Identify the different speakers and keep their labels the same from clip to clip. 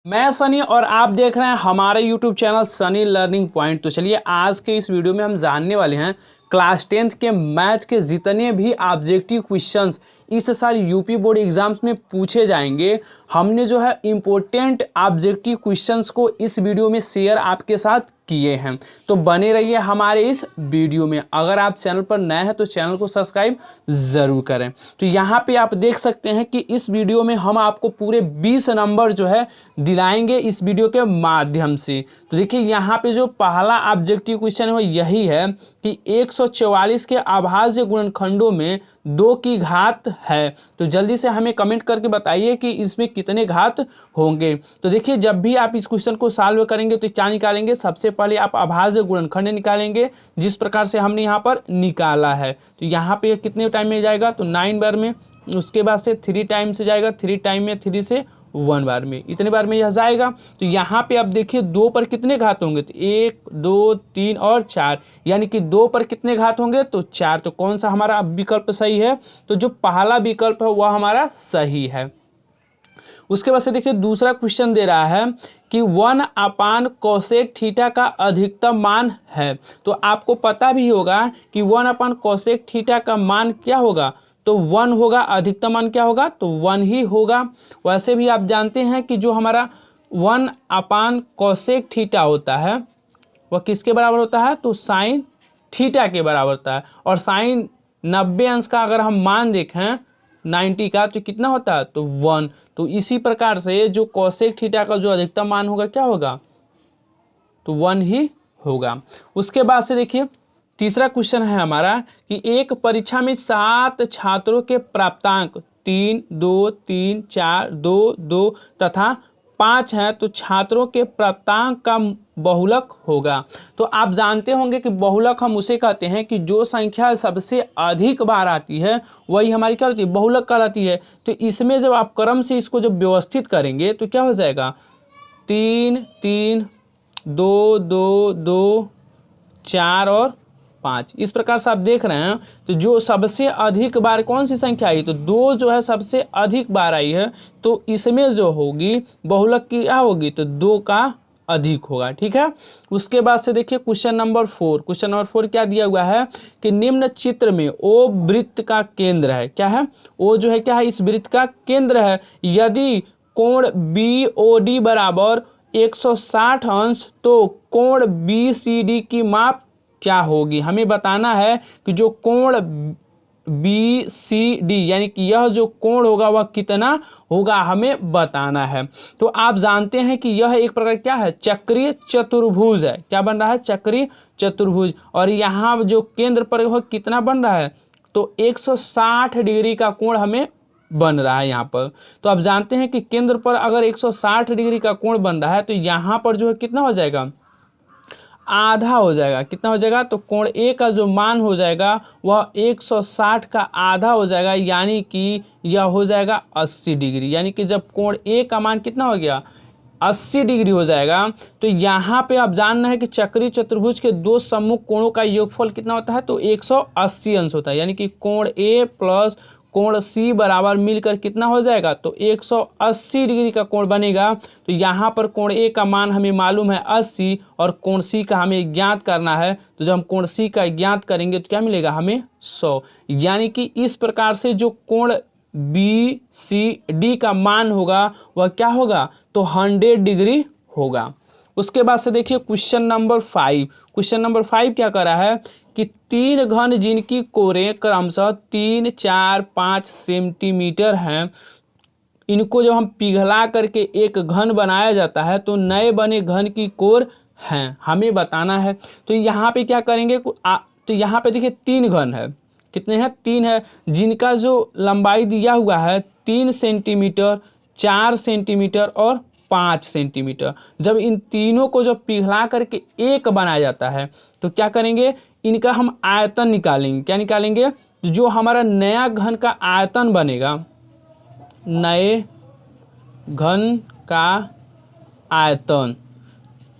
Speaker 1: मैं सनी और आप देख रहे हैं हमारे YouTube channel Sunny learning point. तो चलिए आज के इस वीडियो में हम जानने वाले हैं क्लास 10th के मैथ के जितने भी ऑब्जेक्टिव क्वेश्चंस इस साल यूपी बोर्ड एग्जाम्स में पूछे जाएंगे, हमने जो है इम्पोर्टेंट ऑब्जेक्टिव क्वेश्चंस को इस वीडियो में शेयर आपके साथ किए हैं। तो बने रहिए हमारे इस वीडियो में। अगर आप चैनल पर नए हैं तो चैनल को सब्सक्राइब ज़रूर करें। तो यहाँ पे आप देख सकते हैं कि इस वीडियो में हम आपको पूरे 20 नंबर जो है दिलाएंगे इस वीडियो के माध्यम से। तो देखिए यहाँ पे जो पहला ऑब्जेक्टिव क्वेश्चन है वो यही है कि 144 के अभाज्य गुणनखंडों में 2 की घात है। तो जल्दी से हमें कमेंट करके बताइए कि इसमें कितने घात होंगे। तो देखिए जब भी आप इस क्वेश्चन को सॉल्व करेंगे तो क्या निकालेंगे, सबसे पहले आप अभाज्य गुणनखंड निकालेंगे जिस प्रकार से हमने यहाँ पर निकाला है। तो यहाँ पे कितने टाइम में जाएगा, तो 9 बार में, उसके बाद से 3 टाइम से जाएगा, 3 टाइम में, 3 से 1 बार में, इतने बार में यह जाएगा। तो यहाँ पे आप देखिए 2 पर कितने घात होंगे, तो 1 2 3 और 4, यानी कि 2 पर कितने घात होंगे, तो 4। तो कौन सा हमारा विकल्प सही है, तो जो पहला विकल्प है वह हमारा सही है। उसके बाद से देखिए दूसरा क्वेश्चन दे रहा है कि 1/कोसेक थीटा का अधिकतम मान है। तो आपको पता भी होगा कि 1/कोसेक थीटा का मान क्या होगा, तो 1 होगा। अधिकतम मान क्या होगा, तो 1 ही होगा। वैसे भी आप जानते हैं कि जो हमारा 1/कोसेक थीटा होता है वह किसके बराबर होता है, तो साइन थीटा के बराबर होता है। और साइन 90 अंश का अगर हम मान देखें 90 का तो कितना होता है, तो 1। तो इसी प्रकार से जो कोसेक थीटा का जो अधिकतम मान होगा क्या होगा, तो 1 ही होगा। उसके बाद से देखिए तीसरा क्वेश्चन है हमारा कि एक परीक्षा में 7 छात्रों के प्राप्तांक 3 2 3 4 2 2 तथा 5 हैं, तो छात्रों के प्राप्तांक का बहुलक होगा। तो आप जानते होंगे कि बहुलक हम उसे कहते हैं कि जो संख्या सबसे अधिक बार आती है वही हमारी क्या होती है, बहुलक कहलाती है। तो इसमें जब आप क्रम से इसको जब व्यवस्थित करेंगे तो क्या हो जाएगा, 3 3 2 2 2 4 और 5, इस प्रकार से आप देख रहे हैं। तो जो सबसे अधिक बार कौन सी संख्या आई, तो 2 जो है सबसे अधिक बार आई है, तो इसमें जो होगी बहुलक की क्या होगी, तो 2 का अधिक होगा। ठीक है। उसके बाद से देखिए क्वेश्चन नंबर 4। क्वेश्चन नंबर 4 क्या दिया हुआ है कि निम्न चित्र में ओ वृत्त का केंद्र है। क्या है, ओ जो है क्या है, इस वृत्त का केंद्र है। यदि कोण BOD बराबर 160 अंश तो कोण BCD की माप क्या होगी। हमें बताना है कि जो कोण BCD यानी कि यह जो कोण होगा वह कितना होगा, हमें बताना है। तो आप जानते हैं कि यह एक प्रकार क्या है, चक्रीय चतुर्भुज है। क्या बन रहा है, चक्रीय चतुर्भुज। और यहाँ जो केंद्र पर वह कितना बन रहा है, तो 160 डिग्री का कोण हमें बन रहा है यहाँ पर। तो आप जानते हैं कि केंद्र पर अगर 160 डिग्री का कोण बन रहा है तो यहाँ पर जो है कितना हो जाएगा, आधा हो जाएगा। कितना हो जाएगा, तो कोण ए का जो मान हो जाएगा वह 160 का आधा हो जाएगा, यानी कि यह हो जाएगा 80 डिग्री। यानी कि जब कोण ए का मान कितना हो गया, 80 डिग्री हो जाएगा। तो यहाँ पे आप जानना है कि चक्रीय चतुर्भुज के 2 सम्मुख कोणों का योगफल कितना होता है, तो 180 अंश होता है। यानी कि कोण ए प्लस कोण सी बराबर मिलकर कितना हो जाएगा, तो 180 डिग्री का कोण बनेगा। तो यहाँ पर कोण ए का मान हमें मालूम है 80 और कोण सी का हमें ज्ञात करना है। तो जब हम कोण सी का ज्ञात करेंगे तो क्या मिलेगा, हमें 100। यानी कि इस प्रकार से जो कोण BCD का मान होगा वह क्या होगा, तो 100 डिग्री होगा। उसके बाद से देखिए क्वेश्चन नंबर 5। क्वेश्चन नंबर 5 क्या कर रहा है कि 3 घन जिनकी कोरें क्रमशः 3 4 5 सेंटीमीटर हैं, इनको जब हम पिघला करके एक घन बनाया जाता है तो नए बने घन की कोर हैं, हमें बताना है। तो यहाँ पे क्या करेंगे, तो यहाँ पे देखिए 3 घन है। कितने हैं, 3 है, जिनका जो लंबाई दिया हुआ है 3 सेंटीमीटर, 4 सेंटीमीटर और 5 सेंटीमीटर। जब इन तीनों को जब पिघला करके एक बनाया जाता है तो क्या करेंगे, इनका हम आयतन निकालेंगे। क्या निकालेंगे, जो हमारा नया घन का आयतन बनेगा, नए घन का आयतन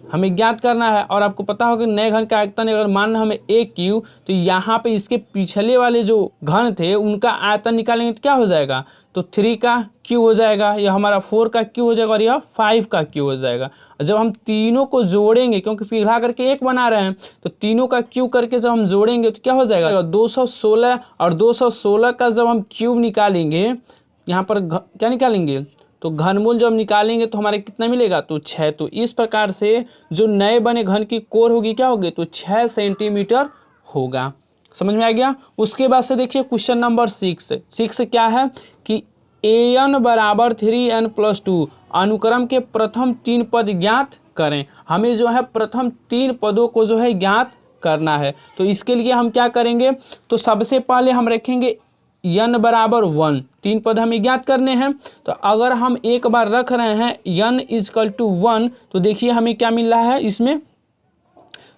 Speaker 1: हमें ज्ञात करना है। और आपको पता होगा नए घन का आयतन अगर मान हमें a क्यू, तो यहाँ पे इसके पिछले वाले जो घन थे उनका आयतन निकालेंगे तो क्या हो जाएगा, तो 3 का क्यू हो जाएगा, यह हमारा 4 का क्यू हो जाएगा और यह 5 का क्यू हो जाएगा। जब हम तीनों को जोड़ेंगे, क्योंकि पिघला करके एक बना रहे हैं, तो तीनों का क्यू करके जब हम जोड़ेंगे तो क्या हो जाएगा 216, और 216 का जब हम क्यूब निकालेंगे, यहाँ पर क्या निकालेंगे, तो घनमूल जब निकालेंगे तो हमारे कितना मिलेगा, तो 6। तो इस प्रकार से जो नए बने घन की कोर होगी क्या होगी, तो 6 सेंटीमीटर होगा। समझ में आ गया। उसके बाद से देखिए क्वेश्चन नंबर 6 क्या है कि an बराबर 3n+2 अनुक्रम के प्रथम 3 पद ज्ञात करें। हमें जो है प्रथम 3 पदों को जो है ज्ञात करना है। तो इसके लिए हम क्या करेंगे, तो सबसे पहले हम रखेंगे n बराबर 1, 3 पद हमें ज्ञात करने हैं। तो अगर हम एक बार रख रहे हैं n = 1, तो देखिए हमें क्या मिल रहा है इसमें,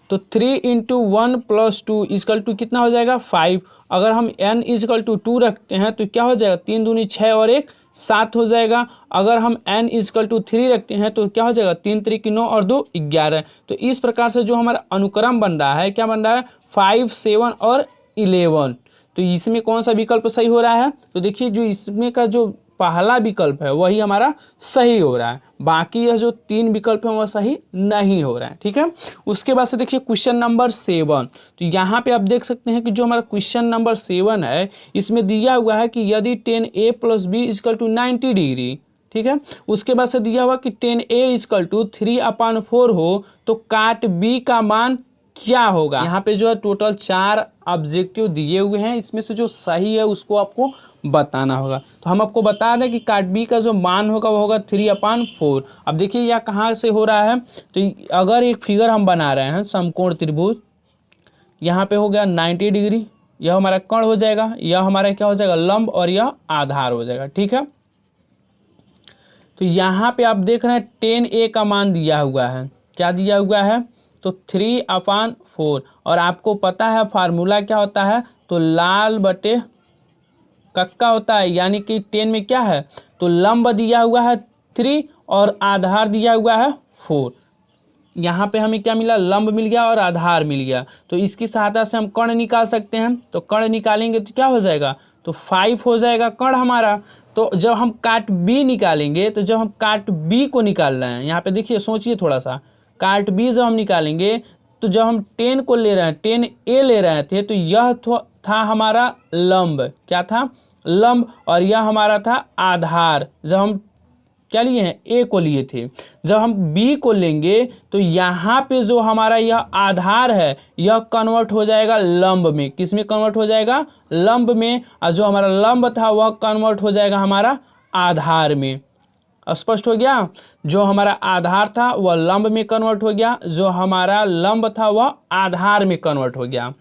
Speaker 1: तो 3 × 1 + 2 = कितना हो जाएगा 5। अगर हम n = 2 रखते हैं तो क्या हो जाएगा, 3 दूनी 6 और 1 7 हो जाएगा। अगर हम n = 3 रखते हैं तो क्या हो जाएगा, 3 × 9 और 2 11। तो इस प्रकार से जो हमारा अनुक्रम बन रहा है, क्या बन रहा है 5, 7 और 11। तो इसमें कौन सा विकल्प सही हो रहा है, तो देखिए जो इसमें का जो पहला विकल्प है वही हमारा सही हो रहा है, बाकी यह जो 3 विकल्प है वह सही नहीं हो रहा है। ठीक है। उसके बाद से देखिए क्वेश्चन नंबर 7। तो यहाँ पे आप देख सकते हैं कि जो हमारा क्वेश्चन नंबर 7 है, इसमें दिया हुआ है कि यदि 10a + b = 90 डिग्री, ठीक है। उसके बाद से दिया हुआ कि 10a = 3/4 हो तो काट b का मान क्या होगा। यहाँ पे जो है टोटल 4 ऑब्जेक्टिव दिए हुए हैं, इसमें से जो सही है उसको आपको बताना होगा। तो हम आपको बता दें कि काट बी का जो मान होगा वो होगा 3/4। अब देखिए यह कहाँ से हो रहा है, तो अगर एक फिगर हम बना रहे हैं समकोण त्रिभुज, यहाँ पे हो गया 90 डिग्री, यह हमारा कर्ण हो जाएगा, यह हमारा क्या हो जाएगा लंब, और यह आधार हो जाएगा। ठीक है। तो यहाँ पे आप देख रहे हैं 10a का मान दिया हुआ है, क्या दिया हुआ है, तो 3/4। और आपको पता है फार्मूला क्या होता है, तो लाल बटे कक्का होता है, यानी कि 10 में क्या है, तो लंब दिया हुआ है 3 और आधार दिया हुआ है 4। यहाँ पे हमें क्या मिला, लंब मिल गया और आधार मिल गया। तो इसकी सहायता से हम कर्ण निकाल सकते हैं। तो कर्ण निकालेंगे तो क्या हो जाएगा, तो 5 हो जाएगा कर्ण हमारा। तो जब हम काट बी निकालेंगे, तो जब हम काट बी को निकाल रहे हैं, यहाँ पे देखिए सोचिए थोड़ा सा, काट बी जब हम निकालेंगे तो जब हम 10 को ले रहे हैं, 10a ले रहे थे, तो यह था हमारा लंब, क्या था लंब, और यह हमारा था आधार। जब हम क्या लिए हैं, a को लिए थे। जब हम b को लेंगे तो यहाँ पे जो हमारा यह आधार है यह कन्वर्ट हो जाएगा लंब में। किस में कन्वर्ट हो जाएगा, लंब में। और जो हमारा लंब था वह कन्वर्ट हो जाएगा हमारा आधार में। स्पष्ट हो गया, जो हमारा आधार था वह लंब में कन्वर्ट हो गया, जो हमारा लंब था वह आधार में कन्वर्ट हो गया।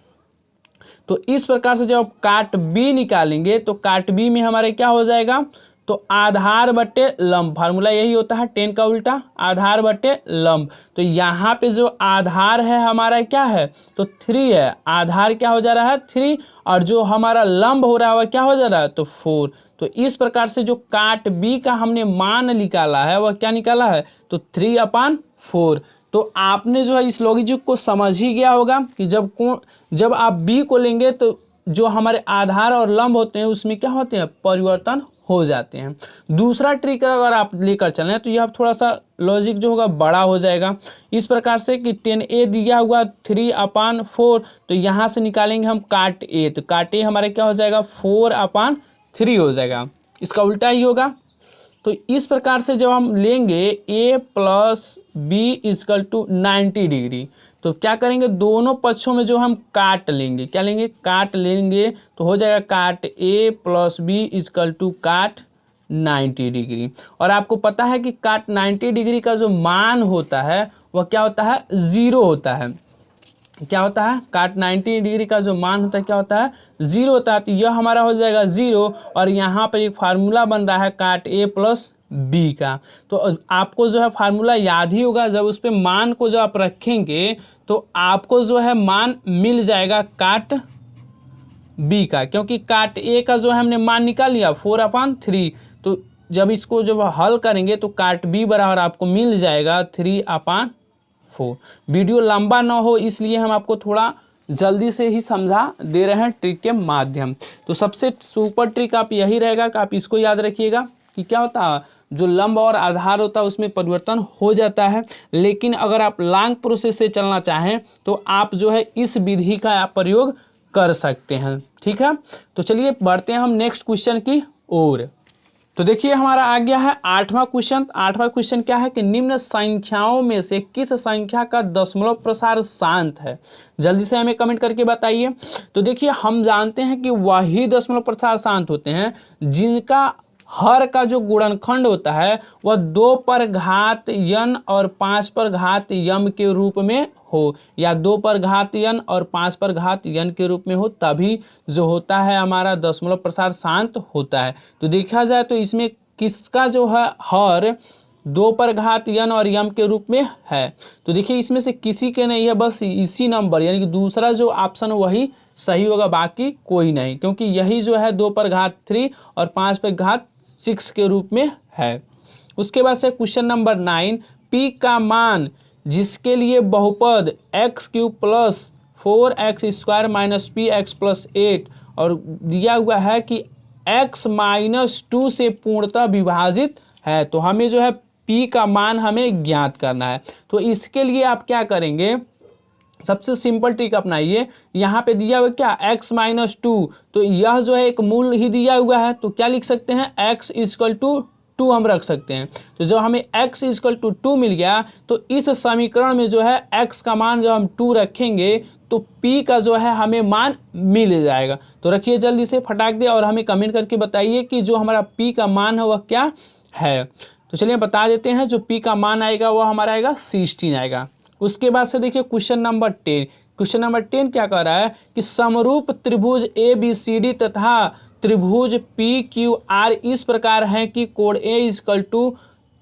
Speaker 1: तो इस प्रकार से जब काट बी निकालेंगे तो काट बी में हमारे क्या हो जाएगा, तो आधार बटे लंब, फार्मूला यही होता है 10 का उल्टा, आधार बटे लंब। तो यहाँ पे जो आधार है हमारा क्या है, तो 3 है, आधार क्या हो जा रहा है 3, और जो हमारा लंब हो रहा है वह क्या हो जा रहा है, तो 4। तो इस प्रकार से जो काट बी का हमने मान निकाला है वह क्या निकाला है, तो 3/4। तो आपने जो है इस लॉजिक को समझ ही गया होगा कि जब आप बी को लेंगे तो जो हमारे आधार और लंब होते हैं उसमें क्या होते हैं, परिवर्तन हो जाते हैं। दूसरा ट्रिक अगर आप लेकर चलें तो यह थोड़ा सा लॉजिक जो होगा बड़ा हो जाएगा। इस प्रकार से कि 10a दिया हुआ 3/4, तो यहाँ से निकालेंगे हम काट a, तो काट a हमारे क्या हो जाएगा 4/3 हो जाएगा, इसका उल्टा ही होगा। तो इस प्रकार से जब हम लेंगे a + b = 90 डिग्री, तो क्या करेंगे, दोनों पक्षों में जो हम काट लेंगे, क्या लेंगे, काट लेंगे, तो हो जाएगा काट a + b = काट 90 डिग्री। और आपको पता है कि काट 90 डिग्री का जो मान होता है वह क्या होता है, 0 होता है। क्या होता है, काट 90 डिग्री का जो मान होता है क्या होता है, 0 होता है। तो यह हमारा हो जाएगा 0, और यहाँ पर एक फार्मूला बन रहा है काट a + b का। तो आपको जो है फार्मूला याद ही होगा, जब उस पर मान को जब आप रखेंगे तो आपको जो है मान मिल जाएगा काट b का, क्योंकि काट a का जो है हमने मान निकाल लिया 4/3। तो जब इसको जब हल करेंगे तो काट b बराबर आपको मिल जाएगा 3/4। 4। वीडियो लंबा ना हो इसलिए हम आपको थोड़ा जल्दी से ही समझा दे रहे हैं ट्रिक के माध्यम। तो सबसे सुपर ट्रिक आप यही रहेगा कि आप इसको याद रखिएगा कि क्या होता है, जो लंब और आधार होता है उसमें परिवर्तन हो जाता है, लेकिन अगर आप लॉन्ग प्रोसेस से चलना चाहें तो आप जो है इस विधि का आप प्रयोग कर सकते हैं। ठीक है, तो चलिए बढ़ते हैं हम नेक्स्ट क्वेश्चन की ओर। तो देखिए हमारा आ गया है 8वां क्वेश्चन। 8वां क्वेश्चन क्या है कि निम्न संख्याओं में से किस संख्या का दशमलव प्रसार शांत है? जल्दी से हमें कमेंट करके बताइए। तो देखिए हम जानते हैं कि वही दशमलव प्रसार शांत होते हैं जिनका हर का जो गुणनखंड होता है वह 2 पर घात n और 5 पर घात m के रूप में हो, या 2 पर घात n और 5 पर घात n के रूप में हो, तभी जो होता है हमारा दशमलव प्रसार शांत होता है। तो देखा जाए तो इसमें किसका जो है हर 2 पर घात n और m के रूप में है? तो देखिए इसमें से किसी के नहीं है, बस इसी नंबर यानी कि दूसरा जो ऑप्शन वही सही होगा, बाकी कोई नहीं, क्योंकि यही जो है 2 पर घात 3 और 5 पर घात 6 के रूप में है। उसके बाद से क्वेश्चन नंबर 9, p का मान जिसके लिए बहुपद x³ plus 4x² minus px plus 8 और दिया हुआ है कि x माइनस 2 से पूर्णतः विभाजित है, तो हमें जो है p का मान हमें ज्ञात करना है। तो इसके लिए आप क्या करेंगे, सबसे सिंपल ट्रिक अपनाइए। यहाँ पे दिया हुआ क्या x माइनस 2, तो यह जो है एक मूल ही दिया हुआ है, तो क्या लिख सकते हैं x इक्वल टू 2 हम रख सकते हैं। तो जब हमें x इक्वल टू 2 मिल गया तो इस समीकरण में जो है x का मान जब हम 2 रखेंगे तो p का जो है हमें मान मिल जाएगा। तो रखिए जल्दी से फटाक दे और हमें कमेंट करके बताइए कि जो हमारा p का मान है वह क्या है। तो चलिए बता देते हैं, जो p का मान आएगा वह हमारा आएगा 16 आएगा। उसके बाद से देखिए क्वेश्चन नंबर 10। क्वेश्चन नंबर 10 क्या कह रहा है कि समरूप त्रिभुज ABCD तथा त्रिभुज PQR इस प्रकार है कि कोण A इक्वल टू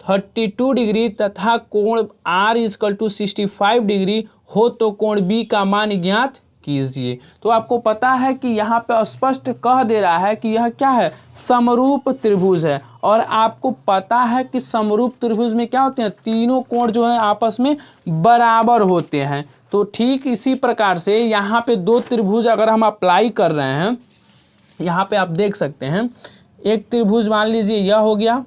Speaker 1: 32 डिग्री तथा कोण R इक्वल टू 65 डिग्री हो तो कोण B का मान ज्ञात कीजिए। तो आपको पता है कि यहाँ पे स्पष्ट कह दे रहा है कि यह क्या है, समरूप त्रिभुज है, और आपको पता है कि समरूप त्रिभुज में क्या होते हैं, तीनों कोण जो है आपस में बराबर होते हैं। तो ठीक इसी प्रकार से यहाँ पे 2 त्रिभुज अगर हम अप्लाई कर रहे हैं, यहाँ पे आप देख सकते हैं, एक त्रिभुज मान लीजिए यह हो गया,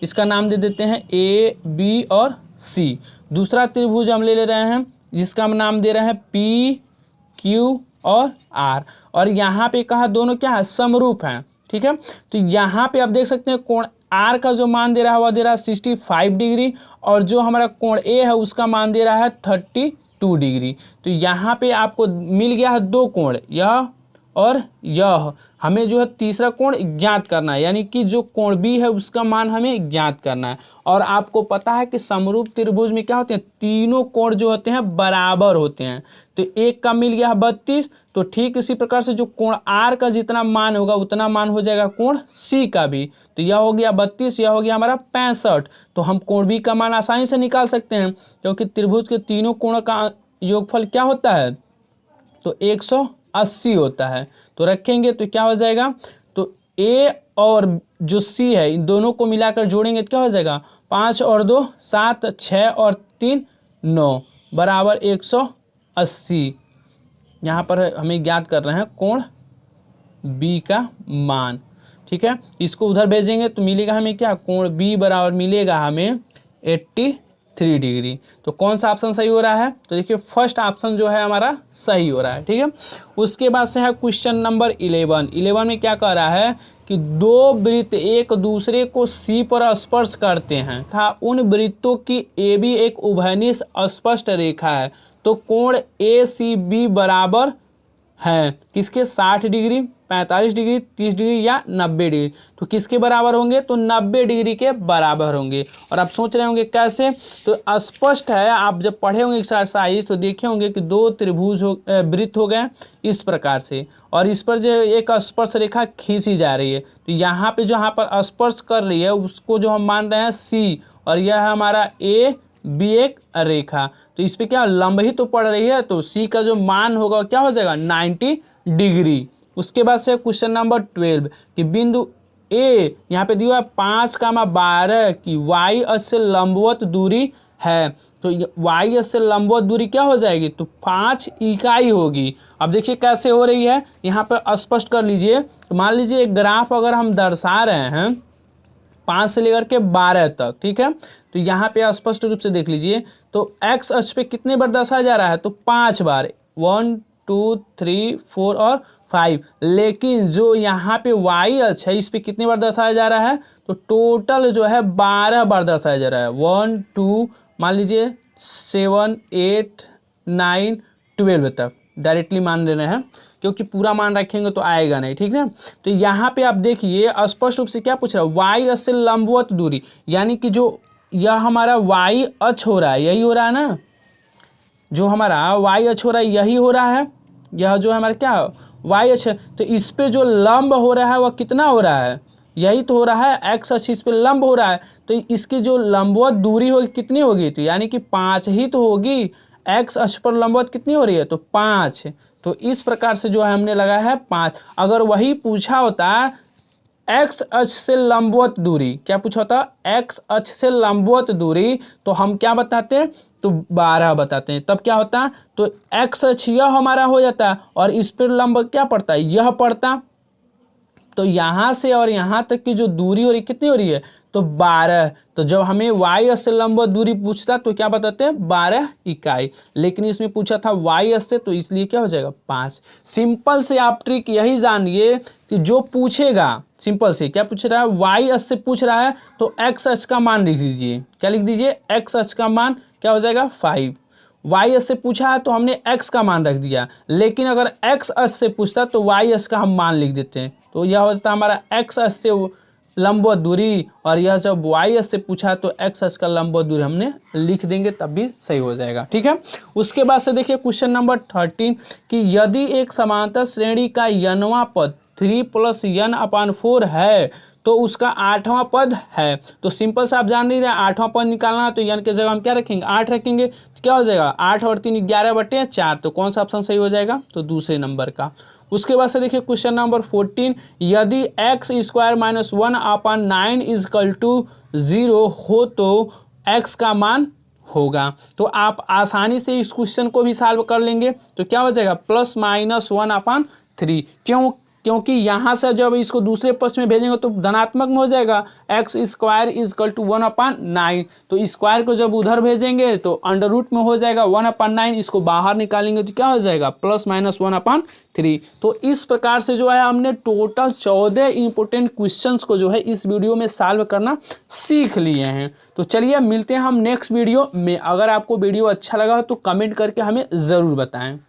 Speaker 1: इसका नाम दे देते हैं AB और C। दूसरा त्रिभुज हम ले रहे हैं जिसका हम नाम दे रहे हैं PQ और R, और यहाँ पे कहा दोनों क्या है, समरूप हैं। ठीक है, तो यहाँ पे आप देख सकते हैं कोण R का जो मान दे रहा है वह दे रहा है 65 डिग्री, और जो हमारा कोण A है उसका मान दे रहा है 32 डिग्री। तो यहाँ पे आपको मिल गया है 2 कोण, यह और यह। हमें जो है तीसरा कोण ज्ञात करना है, यानी कि जो कोण B है उसका मान हमें ज्ञात करना है। और आपको पता है कि समरूप त्रिभुज में क्या होते हैं, तीनों कोण जो होते हैं बराबर होते हैं। तो एक का मिल गया 32, तो ठीक इसी प्रकार से जो कोण R का जितना मान होगा उतना मान हो जाएगा कोण C का भी। तो यह हो गया 32, यह हो गया हमारा 65। तो हम कोण B का मान आसानी से निकाल सकते हैं, क्योंकि त्रिभुज के तीनों कोणों का योगफल क्या होता है, तो 180 होता है। तो रखेंगे तो क्या हो जाएगा, तो A और जो C है इन दोनों को मिलाकर जोड़ेंगे तो क्या हो जाएगा, 5 और 2 7, 6 और 3 9 बराबर 180। यहाँ पर हमें ज्ञात कर रहे हैं कोण B का मान। ठीक है, इसको उधर भेजेंगे तो मिलेगा हमें क्या, कोण B बराबर मिलेगा हमें 83 डिग्री। तो कौन सा ऑप्शन सही हो रहा है, तो देखिए फर्स्ट ऑप्शन जो है हमारा सही हो रहा है। ठीक है, उसके बाद से है क्वेश्चन नंबर 11। 11 में क्या कह रहा है कि 2 वृत्त एक दूसरे को C पर स्पर्श करते हैं तथा उन वृत्तों की AB एक उभयनिष्ठ स्पष्ट रेखा है, तो कोण ACB बराबर है किसके, 60 डिग्री, 45 डिग्री, 30 डिग्री या 90 डिग्री। तो किसके बराबर होंगे, तो 90 डिग्री के बराबर होंगे। और आप सोच रहे होंगे कैसे, तो स्पष्ट है, आप जब पढ़े होंगे एक्सरसाइज तो देखे होंगे कि 2 त्रिभुज वृत्त हो गए इस प्रकार से, और इस पर जो एक स्पर्श रेखा खींची जा रही है। तो यहाँ पे जो यहाँ पर स्पर्श कर रही है उसको जो हम मान रहे हैं C, और यह है हमारा AB एक रेखा। तो इस पर क्या लंब ही तो पड़ रही है, तो C का जो मान होगा क्या हो जाएगा 90 डिग्री। उसके बाद से क्वेश्चन नंबर 12 कि बिंदु A यहाँ पे दिया है 5, 12 की Y अक्ष से लंबवत दूरी है तो वाई अक्ष से लंबवत दूरी क्या हो जाएगी, तो 5 इकाई होगी। अब देखिए कैसे हो रही है, यहाँ पर स्पष्ट कर लीजिए। तो मान लीजिए एक ग्राफ अगर हम दर्शा रहे हैं 5 से लेकर के 12 तक, ठीक है, तो यहाँ पे स्पष्ट रूप से देख लीजिए। तो एक्स अक्ष पे कितने बार दर्शाया जा रहा है, तो 5 बार, 1 2 3 4 और 5। लेकिन जो यहाँ पे वाई अक्ष है इस पे कितने बार दर्शाया जा रहा है, तो टोटल जो है 12 बार दर्शाया जा रहा है। 1 2 मान लीजिए 7 8 9 12 तक डायरेक्टली मान ले रहे हैं, क्योंकि पूरा मान रखेंगे तो आएगा नहीं, ठीक है। तो यहाँ पे आप देखिए स्पष्ट रूप से क्या पूछ रहा है, वाई अक्ष से लंबवत दूरी, यानी कि जो यह हमारा वाई अक्ष हो रहा है, यही हो रहा है ना, जो हमारा वाई अक्ष हो रहा है यही हो रहा है, यह जो हमारा क्या वाई अक्ष है, तो इस पे जो लंब हो रहा है वह कितना हो रहा है, यही तो हो रहा है, एक्स अक्ष इस पे लंब हो रहा है, तो इसकी जो लंबवत दूरी होगी कितनी होगी, तो यानी कि 5 ही तो होगी। एक्स अक्ष पर लंबवत कितनी हो रही है, तो 5। तो इस प्रकार से जो है हमने लगाया है 5। अगर वही पूछा होता एक्स अक्ष से लंबवत दूरी, क्या पूछा होता, एक्स अक्ष से लंबवत दूरी, तो हम क्या बताते, तो 12 बताते हैं। तब क्या होता, तो एक्स अक्ष यह हमारा हो जाता और इस पर लंब क्या पड़ता है, यह पड़ता। तो यहाँ से और यहाँ तक की जो दूरी हो रही कितनी हो रही है, तो 12। तो जब हमें वाई अक्ष से लंबवत दूरी पूछता तो क्या बताते हैं, 12 इकाई। लेकिन इसमें पूछा था वाई अक्ष से, तो इसलिए क्या हो जाएगा, 5। सिंपल से आप ट्रिक यही जानिए कि जो पूछेगा, सिंपल से क्या पूछ रहा है, वाई अक्ष से पूछ रहा है तो एक्स अक्ष का मान लिख दीजिए। क्या लिख दीजिए, एक्स अक्ष का मान क्या हो जाएगा, 5। वाई अक्ष से पूछा है तो हमने एक्स का मान रख दिया, लेकिन अगर एक्स अक्ष से पूछता तो वाई अक्ष का हम मान लिख देते हैं। तो यह हो जाता है हमारा एक्स अक्ष से लंबवत दूरी, और यह जब वाई अक्ष से पूछा तो एक्स अक्ष का लंबवत दूरी हमने लिख देंगे, तब भी सही हो जाएगा, ठीक है। उसके बाद से देखिए क्वेश्चन नंबर 13 कि यदि एक समांतर श्रेणी का यनवां पद 3 + n/4 है तो उसका 8वां पद है। तो सिंपल से आप जान नहीं रहे 8वां पद निकालना है, तो यन के जगह हम क्या रखेंगे, 8 रखेंगे। तो क्या हो जाएगा, 8 और 3 11/4। तो कौन सा ऑप्शन सही हो जाएगा, तो दूसरे नंबर का। उसके बाद से देखिए क्वेश्चन नंबर 14 यदि x² - 1/9 = 0 हो तो x का मान होगा। तो आप आसानी से इस क्वेश्चन को भी सॉल्व कर लेंगे। तो क्या हो जाएगा, +-1/3। क्योंकि यहाँ से जब इसको दूसरे पक्ष में भेजेंगे तो धनात्मक में हो जाएगा, x² = 1/9। तो स्क्वायर को जब उधर भेजेंगे तो अंडर रूट में हो जाएगा 1/9। इसको बाहर निकालेंगे तो क्या हो जाएगा, +-1/3। तो इस प्रकार से जो है हमने टोटल 14 इंपॉर्टेंट क्वेश्चंस को जो है इस वीडियो में सॉल्व करना सीख लिए हैं। तो चलिए मिलते हैं हम नेक्स्ट वीडियो में। अगर आपको वीडियो अच्छा लगा हो तो कमेंट करके हमें ज़रूर बताएं।